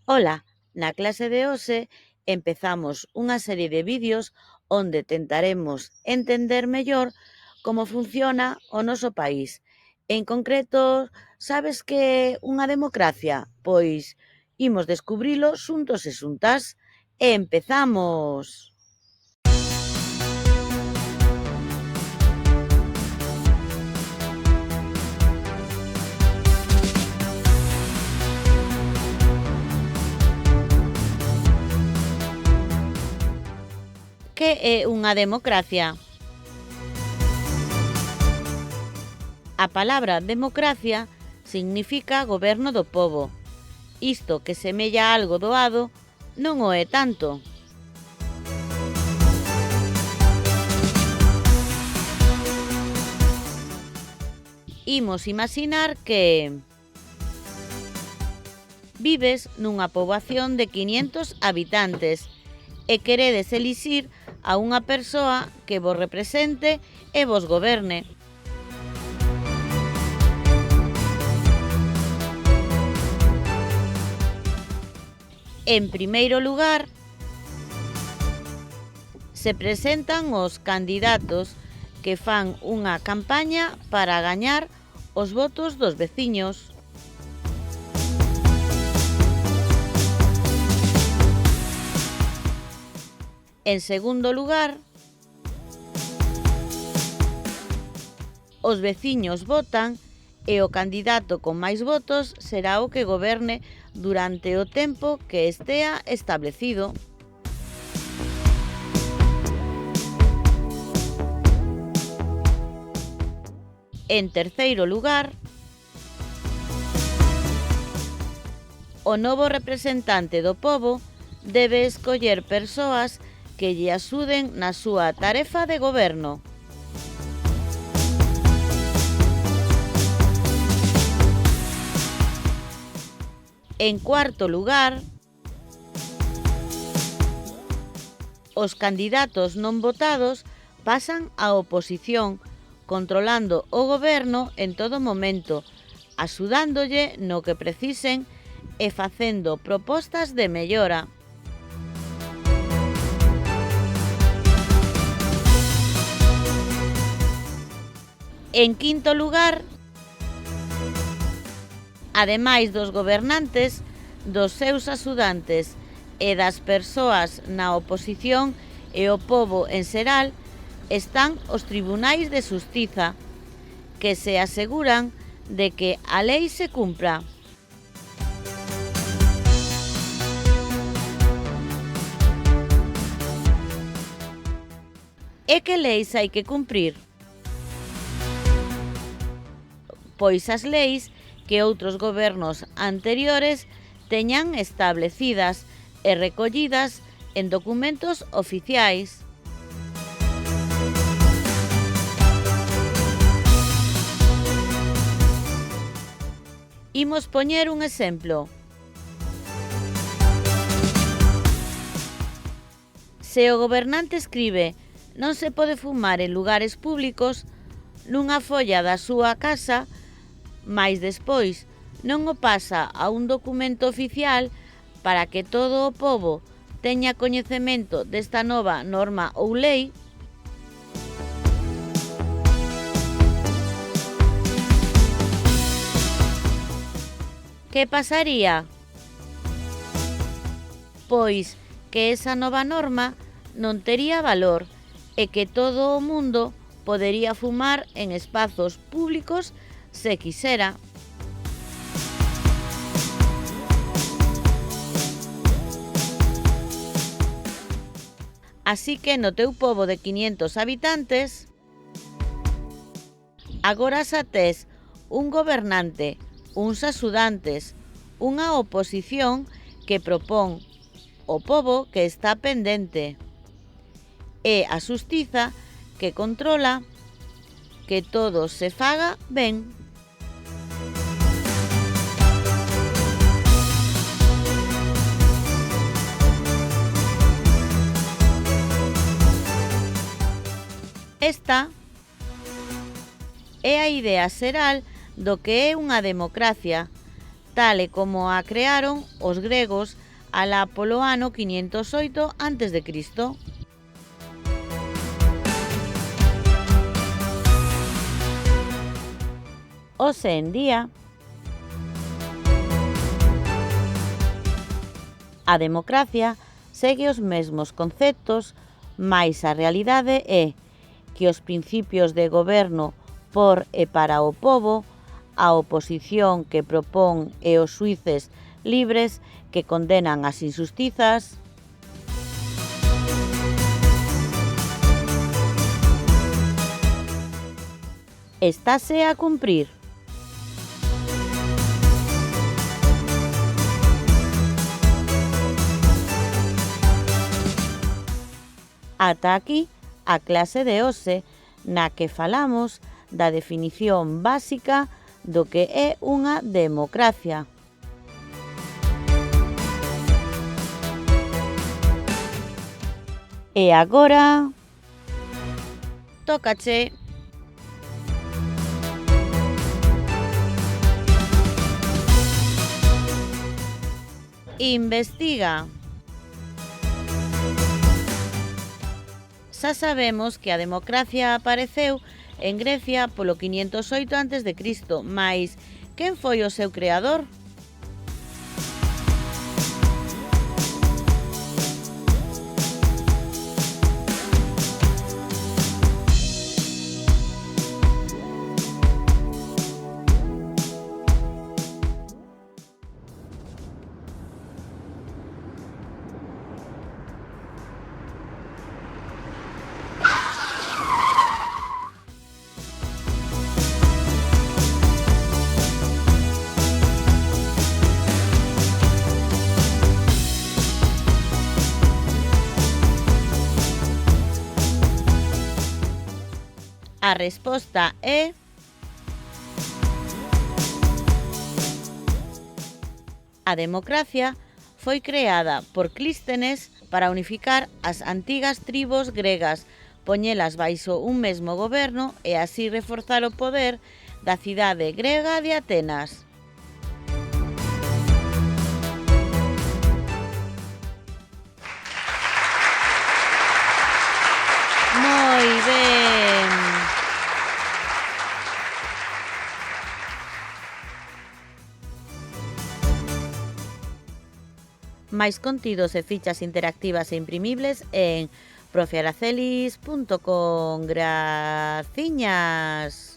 Ola, na clase de hoxe empezamos unha serie de vídeos onde tentaremos entender mellor como funciona o noso país. En concreto, sabes que é unha democracia? Pois imos descubrilo xuntos e xuntas. E empezamos! Que é unha democracia? A palabra democracia significa goberno do pobo. Isto que semella algo doado non o é tanto. Imos imaxinar que vives nunha poboación de 500 habitantes e queredes elixir a unha persoa que vos represente e vos goberne. En primeiro lugar, se presentan os candidatos que fan unha campaña para gañar os votos dos veciños. En segundo lugar, os veciños votan e o candidato con máis votos será o que goberne durante o tempo que estea establecido. En terceiro lugar, o novo representante do pobo debe escoller persoas que lle axuden na súa tarefa de goberno. En cuarto lugar, os candidatos non votados pasan á oposición, controlando o goberno en todo momento, axudándolle no que precisen e facendo propostas de mellora. En quinto lugar, ademais dos gobernantes, dos seus axudantes e das persoas na oposición e o pobo en xeral, están os tribunais de xustiza, que se aseguran de que a lei se cumpra. E que leis hai que cumprir? Pois as leis que outros gobernos anteriores teñan establecidas e recollidas en documentos oficiais. Imos poñer un exemplo. Se o gobernante escribe "non se pode fumar en lugares públicos" nunha folla da súa casa, mais despois non o pasa a un documento oficial para que todo o pobo teña coñecemento desta nova norma ou lei, que pasaría? Pois que esa nova norma non tería valor e que todo o mundo podería fumar en espazos públicos se quixera. Así que no teu pobo de 500 habitantes, agora xa tes un gobernante, uns axudantes, unha oposición que propón o pobo que está pendente e a xustiza que controla que todo se faga ben. Esta é a idea xeral do que é unha democracia, tal e como a crearon os gregos alá polo ano 508 a.C. Hoxe en día, a democracia segue os mesmos conceptos, mais a realidade é que os principios de goberno por e para o pobo, a oposición que propón e os xuíces libres que condenan as injustizas, estáse a cumprir. Ata aquí a clase de hoxe, na que falamos da definición básica do que é unha democracia. E agora tócache. Investiga. Xa sabemos que a democracia apareceu en Grecia polo 508 a.C., mais quen foi o seu creador? A resposta é a democracia foi creada por Clístenes para unificar as antigas tribos gregas, poñelas baixo un mesmo goberno e así reforzar o poder da cidade grega de Atenas. Moi ben! Máis contidos e fichas interactivas e imprimibles en profiaracelis.com. Graciñas!